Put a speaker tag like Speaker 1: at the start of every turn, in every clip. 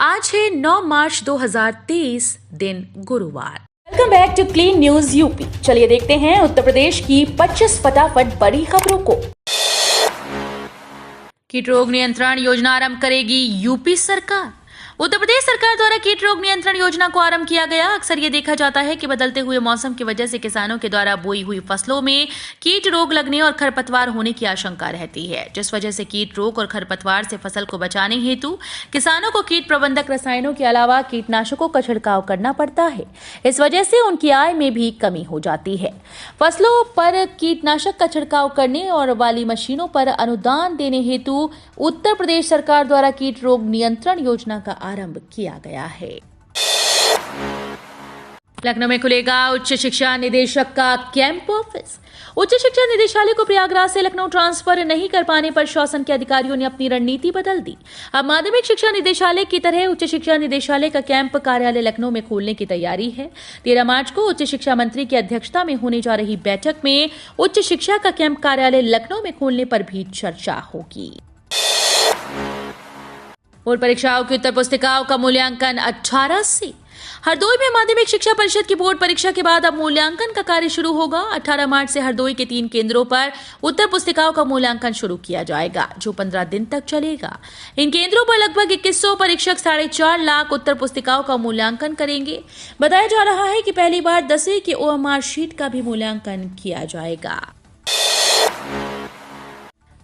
Speaker 1: आज है 9 मार्च 2023, दिन गुरुवार। Welcome back to clean news UP. चलिए देखते हैं उत्तर प्रदेश की 25 फटाफट बड़ी खबरों को। कीट रोग नियंत्रण योजना आरंभ करेगी यूपी सरकार। उत्तर प्रदेश सरकार द्वारा कीट रोग नियंत्रण योजना को आरंभ किया गया। अक्सर ये देखा जाता है कि बदलते हुए मौसम की वजह से किसानों के द्वारा बोई हुई फसलों में कीट रोग लगने और खरपतवार होने की आशंका रहती है, जिस वजह से कीट रोग और खरपतवार से फसल को बचाने हेतु किसानों को कीट प्रबंधक रसायनों के अलावा कीटनाशकों का छिड़काव करना पड़ता है। इस वजह से उनकी आय में भी कमी हो जाती है। फसलों पर कीटनाशक का छिड़काव करने और वाली मशीनों पर अनुदान देने हेतु उत्तर प्रदेश सरकार द्वारा कीट रोग नियंत्रण योजना का आरंभ किया गया है। लखनऊ में खुलेगा उच्च शिक्षा निदेशक का कैंप ऑफिस। उच्च शिक्षा निदेशालय को प्रयागराज से लखनऊ ट्रांसफर नहीं कर पाने पर शासन के अधिकारियों ने अपनी रणनीति बदल दी। अब माध्यमिक शिक्षा निदेशालय की तरह उच्च शिक्षा निदेशालय का कैंप कार्यालय लखनऊ में खोलने की तैयारी है। 13 मार्च को उच्च शिक्षा मंत्री की अध्यक्षता में होने जा रही बैठक में उच्च शिक्षा का कैंप कार्यालय लखनऊ में खोलने पर भी चर्चा होगी। बोर्ड परीक्षाओं की उत्तर पुस्तिकाओं का मूल्यांकन 18 से। हरदोई में माध्यमिक शिक्षा परिषद की बोर्ड परीक्षा के बाद अब मूल्यांकन का कार्य शुरू होगा। 18 मार्च से हरदोई के 3 केंद्रों पर उत्तर पुस्तिकाओं का मूल्यांकन शुरू किया जाएगा, जो 15 दिन तक चलेगा। इन केंद्रों पर लगभग 2100 परीक्षक 4.5 लाख उत्तर पुस्तिकाओं का मूल्यांकन करेंगे। बताया जा रहा है कि पहली बार 10वीं की OMR शीट का भी मूल्यांकन किया जाएगा।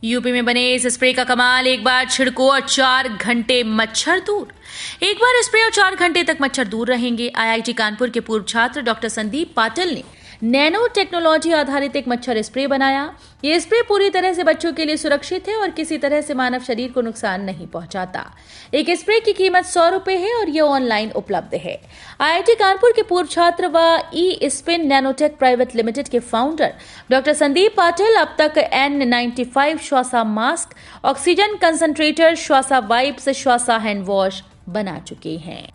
Speaker 1: यूपी में बने इस स्प्रे का कमाल, एक बार छिड़को और 4 घंटे मच्छर दूर। एक बार स्प्रे और 4 घंटे तक मच्छर दूर रहेंगे। IIT कानपुर के पूर्व छात्र डॉक्टर संदीप पाटिल ने नैनो टेक्नोलॉजी आधारित एक मच्छर स्प्रे बनाया। ये स्प्रे पूरी तरह से बच्चों के लिए सुरक्षित है और किसी तरह से मानव शरीर को नुकसान नहीं पहुंचाता। एक स्प्रे की कीमत 100 रुपए है और ये ऑनलाइन उपलब्ध है। IIT कानपुर के पूर्व छात्र व ई-स्पिन नैनोटेक प्राइवेट लिमिटेड के फाउंडर डॉक्टर संदीप पाटिल अब तक N95 Shwasa mask, oxygen concentrator, Shwasa wipes, Shwasa hand wash बना चुके हैं।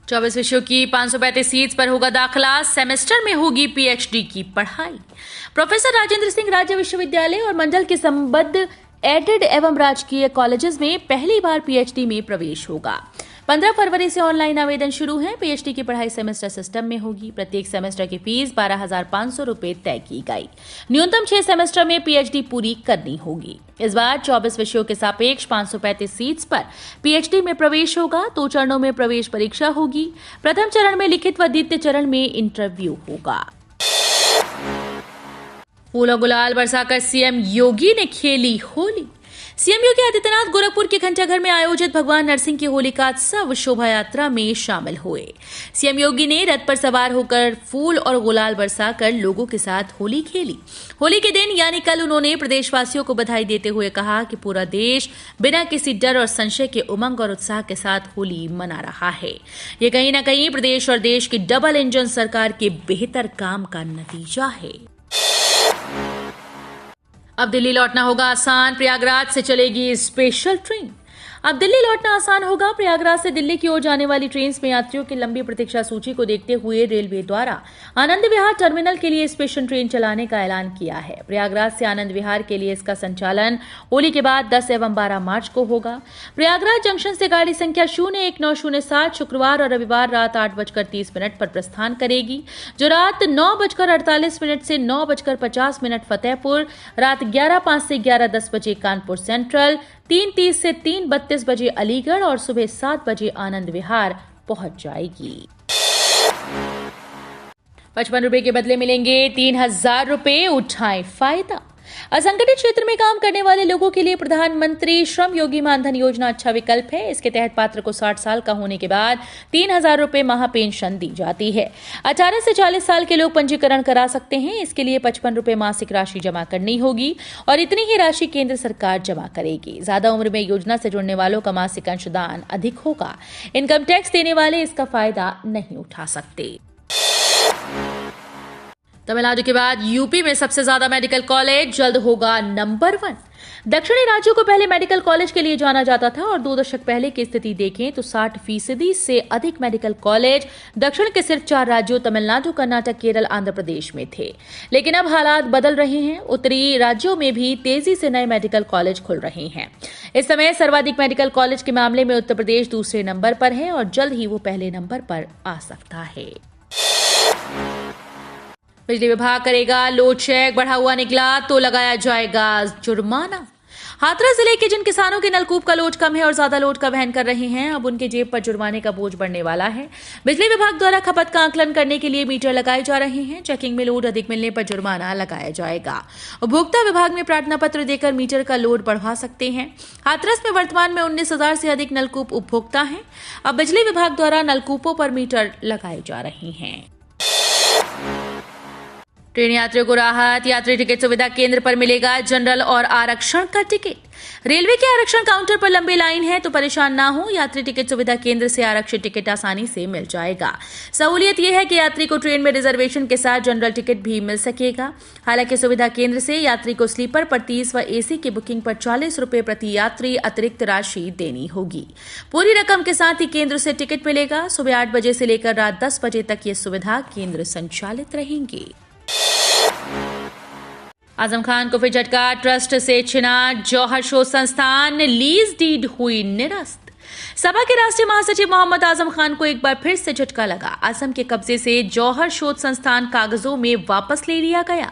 Speaker 1: 24 विषयों की 535 सीट्स पर होगा दाखिला। सेमेस्टर में होगी PhD की पढ़ाई। प्रोफेसर राजेंद्र सिंह राज्य विश्वविद्यालय और मंडल के संबद्ध एडेड एवं राजकीय कॉलेजेस में पहली बार PhD में प्रवेश होगा। 15 फरवरी से ऑनलाइन आवेदन शुरू है। PhD की पढ़ाई सेमेस्टर सिस्टम में होगी। प्रत्येक सेमेस्टर की फीस 12,500 रुपए तय की गई। न्यूनतम 6 सेमेस्टर में PhD पूरी करनी होगी। इस बार 24 विषयों के सापेक्ष 535 सीट्स पर PhD में प्रवेश होगा। 2 चरणों में प्रवेश परीक्षा होगी। प्रथम चरण में लिखित व द्वितीय चरण में इंटरव्यू होगा। फूल और गुलाल बरसाकर CM योगी ने खेली होली। CM योगी आदित्यनाथ गोरखपुर के घंटाघर में आयोजित भगवान नरसिंह की होलिकात्सव शोभा यात्रा में शामिल हुए। CM योगी ने रथ पर सवार होकर फूल और गुलाल बरसाकर लोगों के साथ होली खेली। होली के दिन यानी कल उन्होंने प्रदेशवासियों को बधाई देते हुए कहा कि पूरा देश बिना किसी डर और संशय के उमंग और उत्साह के साथ होली मना रहा है। ये कहीं न कहीं प्रदेश और देश की डबल इंजन सरकार के बेहतर काम का नतीजा है। अब दिल्ली लौटना होगा आसान, प्रयागराज से चलेगी स्पेशल ट्रेन। अब दिल्ली लौटना आसान होगा। प्रयागराज से दिल्ली की ओर जाने वाली ट्रेन में यात्रियों की लंबी प्रतीक्षा सूची को देखते हुए रेलवे द्वारा आनंद विहार टर्मिनल के लिए स्पेशल ट्रेन चलाने का ऐलान किया है। प्रयागराज से आनंद विहार के लिए इसका संचालन होली के बाद 10 एवं 12 मार्च को होगा। प्रयागराज जंक्शन से गाड़ी संख्या 01907 शुक्रवार और रविवार रात 8:30 पर प्रस्थान करेगी, जो रात 9:48 से 9:50 फतेहपुर, रात 11:05 से 11:10 बजे कानपुर सेंट्रल, 3:30 से 3:32 बजे अलीगढ़ और सुबह 7 बजे आनंद विहार पहुंच जाएगी। 55 रुपए के बदले मिलेंगे 3,000 रुपए, उठाएं फायदा। असंगठित क्षेत्र में काम करने वाले लोगों के लिए प्रधानमंत्री श्रम योगी मानधन योजना अच्छा विकल्प है। इसके तहत पात्र को 60 साल का होने के बाद 3,000 रुपए माह पेंशन दी जाती है। 18 से 40 साल के लोग पंजीकरण करा सकते हैं। इसके लिए 55 रुपए मासिक राशि जमा करनी होगी और इतनी ही राशि केंद्र सरकार जमा करेगी। ज्यादा उम्र में योजना से जुड़ने वालों का मासिक अंशदान अधिक होगा। इनकम टैक्स देने वाले इसका फायदा नहीं उठा सकते। तमिलनाडु के बाद यूपी में सबसे ज्यादा मेडिकल कॉलेज जल्द होगा नंबर 1। दक्षिणी राज्यों को पहले मेडिकल कॉलेज के लिए जाना जाता था और 2 दशक पहले की स्थिति देखें तो 60% से अधिक मेडिकल कॉलेज दक्षिण के सिर्फ 4 राज्यों तमिलनाडु, कर्नाटक, केरल, आंध्र प्रदेश में थे। लेकिन अब हालात बदल रहे हैं। उत्तरी राज्यों में भी तेजी से नए मेडिकल कॉलेज खुल रहे हैं। इस समय सर्वाधिक मेडिकल कॉलेज के मामले में उत्तर प्रदेश दूसरे नंबर पर है और जल्द ही वो पहले नंबर पर आ सकता है। बिजली विभाग करेगा लोड शेड, बढ़ा हुआ निकला तो लगाया जाएगा जुर्माना। हाथरस जिले के जिन किसानों के नलकूप का लोड कम है और ज्यादा लोड का वहन कर रहे हैं, अब उनके जेब पर जुर्माने का बोझ बढ़ने वाला है। बिजली विभाग द्वारा खपत का आकलन करने के लिए मीटर लगाए जा रहे हैं। चेकिंग में लोड अधिक मिलने पर जुर्माना लगाया जाएगा। उपभोक्ता विभाग में प्रार्थना पत्र देकर मीटर का लोड बढ़वा सकते हैं। हाथरस में वर्तमान में 19,000 से अधिक नलकूप उपभोक्ता हैं। अब बिजली विभाग द्वारा नलकूपों पर मीटर लगाए जा रहे हैं। ट्रेन यात्रियों को राहत, यात्री टिकट सुविधा केंद्र पर मिलेगा जनरल और आरक्षण का टिकट। रेलवे के आरक्षण काउंटर पर लंबी लाइन है तो परेशान ना हो, यात्री टिकट सुविधा केंद्र से आरक्षित टिकट आसानी से मिल जाएगा। सहूलियत यह है कि यात्री को ट्रेन में रिजर्वेशन के साथ जनरल टिकट भी मिल सकेगा। हालांकि सुविधा केंद्र से यात्री को स्लीपर पर 30 व एसी की बुकिंग पर 40 रुपए प्रति यात्री अतिरिक्त राशि देनी होगी। पूरी रकम के साथ ही केंद्र से टिकट मिलेगा। सुबह 8 बजे से लेकर रात 10 बजे तक ये सुविधा केंद्र संचालित रहेंगी। आजम खान को फिर झटका, ट्रस्ट से छिना जौहर शोध संस्थान, लीज डीड हुई निरस्त। सपा के राष्ट्रीय महासचिव मोहम्मद आजम खान को एक बार फिर से झटका लगा। असम के कब्जे से जौहर शोध संस्थान कागजों में वापस ले लिया गया।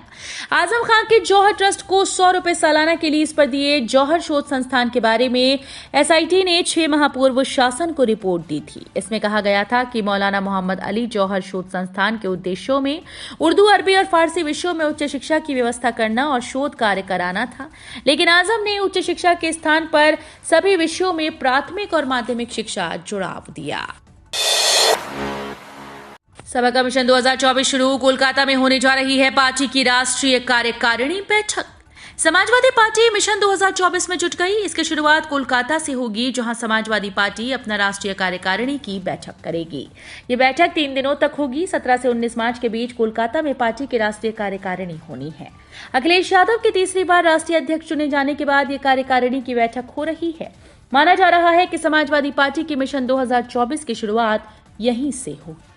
Speaker 1: आजम खान के जौहर ट्रस्ट को 100 रुपए सालाना की लीज पर दिए जौहर शोध संस्थान के बारे में एसआईटी ने 6 माह पूर्व शासन को रिपोर्ट दी थी। इसमें कहा गया था कि मौलाना मोहम्मद अली जौहर शोध संस्थान के उद्देश्यों में उर्दू, अरबी और फारसी विषयों में उच्च शिक्षा की व्यवस्था करना और शोध कार्य कराना था। लेकिन आजम ने उच्च शिक्षा के स्थान पर सभी विषयों में प्राथमिक और माध्यमिक शिक्षा जुड़ाव दिया। सभा का मिशन 2024 शुरू, कोलकाता में होने जा रही है पार्टी की राष्ट्रीय कार्यकारिणी बैठक। समाजवादी पार्टी मिशन 2024 में जुट गई। इसकी शुरुआत कोलकाता से होगी, जहां समाजवादी पार्टी अपना राष्ट्रीय कार्यकारिणी की बैठक करेगी। ये बैठक 3 दिनों तक होगी। 17 से 19 मार्च के बीच कोलकाता में पार्टी की राष्ट्रीय कार्यकारिणी होनी है। अखिलेश यादव की तीसरी बार राष्ट्रीय अध्यक्ष चुने जाने के बाद ये कार्यकारिणी की बैठक हो रही है। माना जा रहा है कि समाजवादी पार्टी की मिशन 2024 की शुरुआत यहीं से होगी।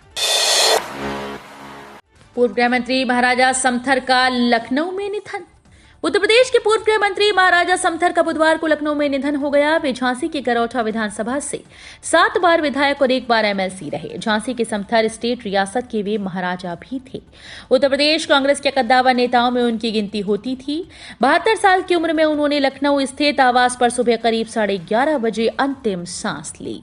Speaker 1: पूर्व गृह मंत्री महाराजा समथर का लखनऊ में निधन। उत्तर प्रदेश के पूर्व गृह मंत्री महाराजा समथर का बुधवार को लखनऊ में निधन हो गया। वे झांसी के गरौठा विधानसभा से 7 बार विधायक और 1 बार एमएलसी रहे। झांसी के समथर स्टेट रियासत के वे महाराजा भी थे। उत्तर प्रदेश कांग्रेस के कद्दावर नेताओं में उनकी गिनती होती थी। 72 साल की उम्र में उन्होंने लखनऊ स्थित आवास पर सुबह करीब 11:30 बजे अंतिम सांस ली।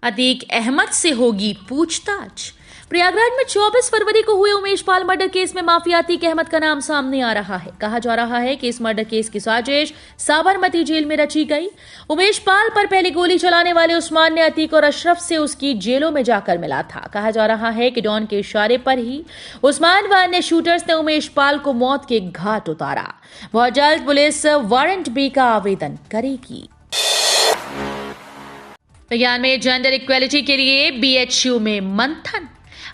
Speaker 1: अतीक अहमद से होगी पूछताछ। प्रयागराज में 24 फरवरी को हुए उमेश पाल मर्डर केस में माफिया अतीक अहमद का नाम सामने आ रहा है। कहा जा रहा है कि इस मर्डर केस की साजिश साबरमती जेल में रची गई। उमेश पाल पर पहली गोली चलाने वाले उस्मान ने अतीक और अशरफ से उसकी जेलों में जाकर मिला था। कहा जा रहा है कि डॉन के इशारे पर ही उस्मान व अन्य शूटर्स ने उमेश पाल को मौत के घाट उतारा। बहुत जल्द पुलिस वारंट बी का आवेदन करेगी। विज्ञान में जेंडर इक्वेलिटी के लिए बीएचयू में मंथन।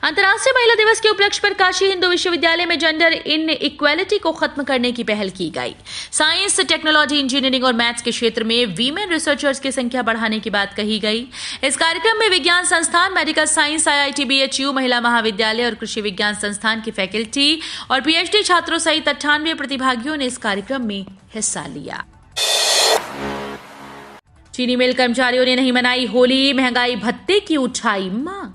Speaker 1: अंतर्राष्ट्रीय महिला दिवस के उपलक्ष्य पर काशी हिंदू विश्वविद्यालय में जेंडर इन इक्वेलिटी को खत्म करने की पहल की गई। साइंस, टेक्नोलॉजी, इंजीनियरिंग और मैथ्स के क्षेत्र में वीमेन रिसर्चर्स की संख्या बढ़ाने की बात कही गई। इस कार्यक्रम में विज्ञान संस्थान, मेडिकल साइंस, आईआईटी, बीएचयू, महिला महाविद्यालय और कृषि विज्ञान संस्थान की फैकल्टी और पीएचडी छात्रों सहित 98 प्रतिभागियों ने इस कार्यक्रम में हिस्सा लिया। चीनी मिल कर्मचारियों ने नहीं मनाई होली, महंगाई भत्ते की उठाई मांग।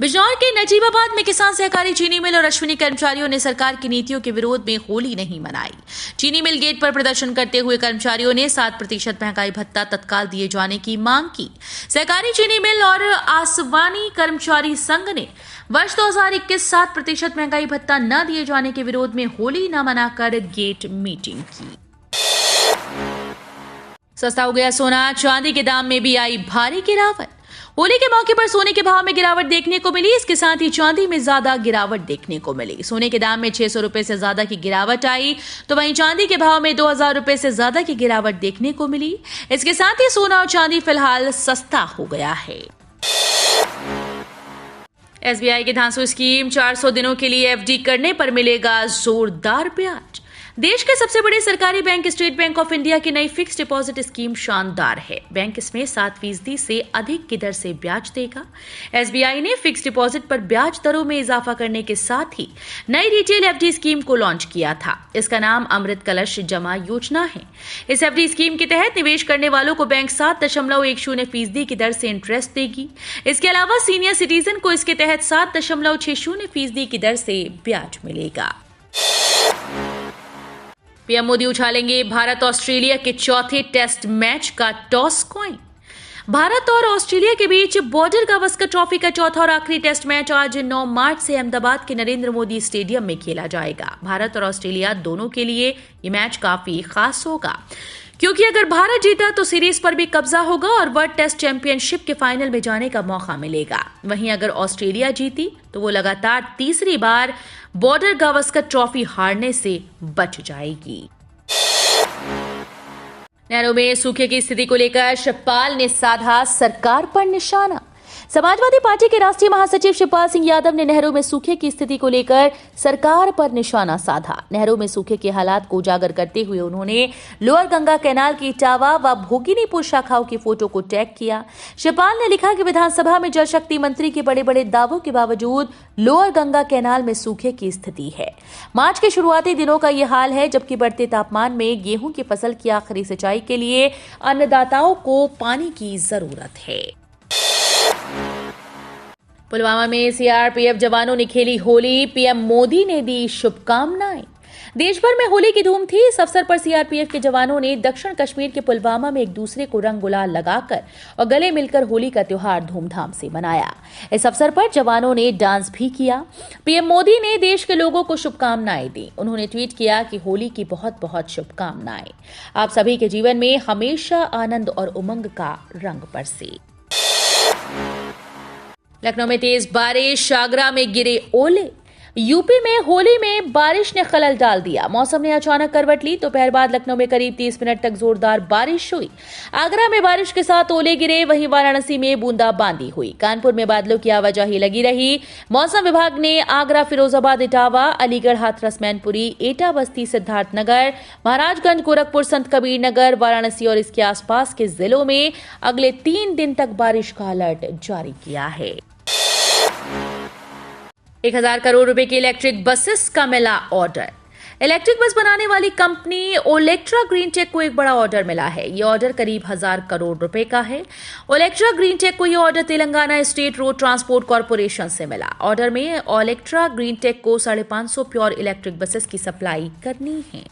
Speaker 1: बिजनौर के नजीबाबाद में किसान सहकारी चीनी मिल और अश्विनी कर्मचारियों ने सरकार की नीतियों के विरोध में होली नहीं मनाई। चीनी मिल गेट पर प्रदर्शन करते हुए कर्मचारियों ने 7% महंगाई भत्ता तत्काल दिए जाने की मांग की। सहकारी चीनी मिल और आसवानी कर्मचारी संघ ने वर्ष 2021 7% महंगाई भत्ता न दिए जाने के विरोध में होली न मनाकर गेट मीटिंग की। सस्ता हो गया सोना, चांदी के दाम में भी आई भारी गिरावट। होली के मौके पर सोने के भाव में गिरावट देखने को मिली। इसके साथ ही चांदी में ज्यादा गिरावट देखने को मिली। सोने के दाम में 600 रुपए से ज्यादा की गिरावट आई, तो वहीं चांदी के भाव में 2000 रुपए से ज्यादा की गिरावट देखने को मिली। इसके साथ ही सोना और चांदी फिलहाल सस्ता हो गया है। एसबीआई की धांसू स्कीम, 400 दिनों के लिए एफडी करने पर मिलेगा जोरदार ब्याज। देश के सबसे बड़े सरकारी bank state bank of India की नई फिक्स डिपॉजिट स्कीम शानदार है। बैंक इसमें 7% से अधिक की दर से ब्याज देगा। एसबीआई ने फिक्स डिपॉजिट पर ब्याज दरों में इजाफा करने के साथ ही नई रिटेल एफडी स्कीम को लॉन्च किया था। इसका नाम अमृत कलश जमा योजना है। इस एफडी स्कीम के तहत निवेश करने वालों को बैंक 7.10% की दर से इंटरेस्ट देगी। इसके अलावा सीनियर सिटीजन को इसके तहत 7.60% की दर से ब्याज मिलेगा। पीएम मोदी उछालेंगे भारत ऑस्ट्रेलिया के चौथे टेस्ट मैच का टॉस कॉइन। भारत और ऑस्ट्रेलिया के बीच बॉर्डर गावस्कर ट्रॉफी का चौथा और आखिरी टेस्ट मैच आज 9 मार्च से अहमदाबाद के नरेंद्र मोदी स्टेडियम में खेला जाएगा। भारत और ऑस्ट्रेलिया दोनों के लिए ये मैच काफी खास होगा, क्योंकि अगर भारत जीता तो सीरीज पर भी कब्जा होगा और वर्ल्ड टेस्ट चैंपियनशिप के फाइनल में जाने का मौका मिलेगा। वहीं अगर ऑस्ट्रेलिया जीती तो वो लगातार तीसरी बार बॉर्डर गावस्कर ट्रॉफी हारने से बच जाएगी। नहरों में सूखे की स्थिति को लेकर शिवपाल ने साधा सरकार पर निशाना। समाजवादी पार्टी के राष्ट्रीय महासचिव शिवपाल सिंह यादव ने नहरों में सूखे की स्थिति को लेकर सरकार पर निशाना साधा। नहरों में सूखे के हालात को उजागर करते हुए उन्होंने लोअर गंगा कैनाल की इटावा व भोगिनीपुर शाखाओं की फोटो को टैग किया। शिवपाल ने लिखा कि विधानसभा में जल शक्ति मंत्री के बड़े बड़े दावों के बावजूद लोअर गंगा कैनाल में सूखे की स्थिति है। मार्च के शुरुआती दिनों का ये हाल है, जबकि बढ़ते तापमान में गेहूं की फसल की आखिरी सिंचाई के लिए अन्नदाताओं को पानी की जरूरत है। पुलवामा में सीआरपीएफ जवानों ने खेली होली, पीएम मोदी ने दी शुभकामनाएं। देश भर में होली की धूम थी। इस अवसर पर सीआरपीएफ के जवानों ने दक्षिण कश्मीर के पुलवामा में एक दूसरे को रंग गुलाल लगाकर और गले मिलकर होली का त्योहार धूमधाम से मनाया। इस अवसर पर जवानों ने डांस भी किया। पीएम मोदी ने देश के लोगों को शुभकामनाएं दी। उन्होंने ट्वीट किया कि होली की बहुत बहुत शुभकामनाएं। आप सभी के जीवन में हमेशा आनंद और उमंग का रंग बरसे। लखनऊ में तेज बारिश, आगरा में गिरे ओले। यूपी में होली में बारिश ने खलल डाल दिया। मौसम ने अचानक करवट ली। दोपहर बाद लखनऊ में करीब 30 मिनट तक जोरदार बारिश हुई। आगरा में बारिश के साथ ओले गिरे, वहीं वाराणसी में बूंदाबांदी हुई। कानपुर में बादलों की आवाजाही लगी रही। मौसम विभाग ने आगरा, फिरोजाबाद, इटावा, अलीगढ़, हाथरस, मैनपुरी, एटा बस्ती, सिद्धार्थनगर, महाराजगंज, गोरखपुर, संत कबीर नगर, वाराणसी और इसके आसपास के जिलों में अगले 3 दिन तक बारिश का अलर्ट जारी किया है। 1000 करोड़ रुपए की इलेक्ट्रिक बसेस का मिला ऑर्डर। इलेक्ट्रिक बस बनाने वाली कंपनी ओलेक्ट्रा ग्रीनटेक को एक बड़ा ऑर्डर मिला है। ये ऑर्डर करीब 1000 करोड़ रुपए का है। ओलेक्ट्रा ग्रीनटेक को यह order Telangana state road transport corporation से मिला। ऑर्डर में ओलेक्ट्रा ग्रीनटेक को 550 प्योर इलेक्ट्रिक बसेस की सप्लाई करनी है।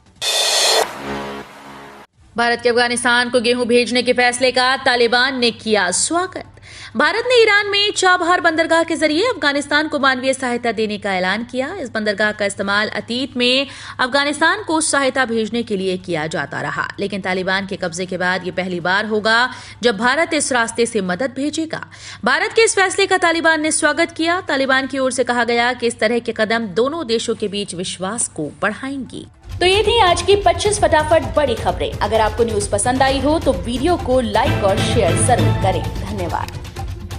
Speaker 1: भारत के अफगानिस्तान को गेहूं भेजने के फैसले का तालिबान ने किया स्वागत। भारत ने ईरान में चाबहार बंदरगाह के जरिए अफगानिस्तान को मानवीय सहायता देने का ऐलान किया। इस बंदरगाह का इस्तेमाल अतीत में अफगानिस्तान को सहायता भेजने के लिए किया जाता रहा, लेकिन तालिबान के कब्जे के बाद ये पहली बार होगा जब भारत इस रास्ते से मदद भेजेगा। भारत के इस फैसले का तालिबान ने स्वागत किया। तालिबान की ओर से कहा गया कि इस तरह के कदम दोनों देशों के बीच विश्वास को बढ़ाएंगी। तो ये थी आज की 25 फटाफट बड़ी खबरें। अगर आपको न्यूज पसंद आई हो तो वीडियो को लाइक और शेयर जरूर करें। धन्यवाद।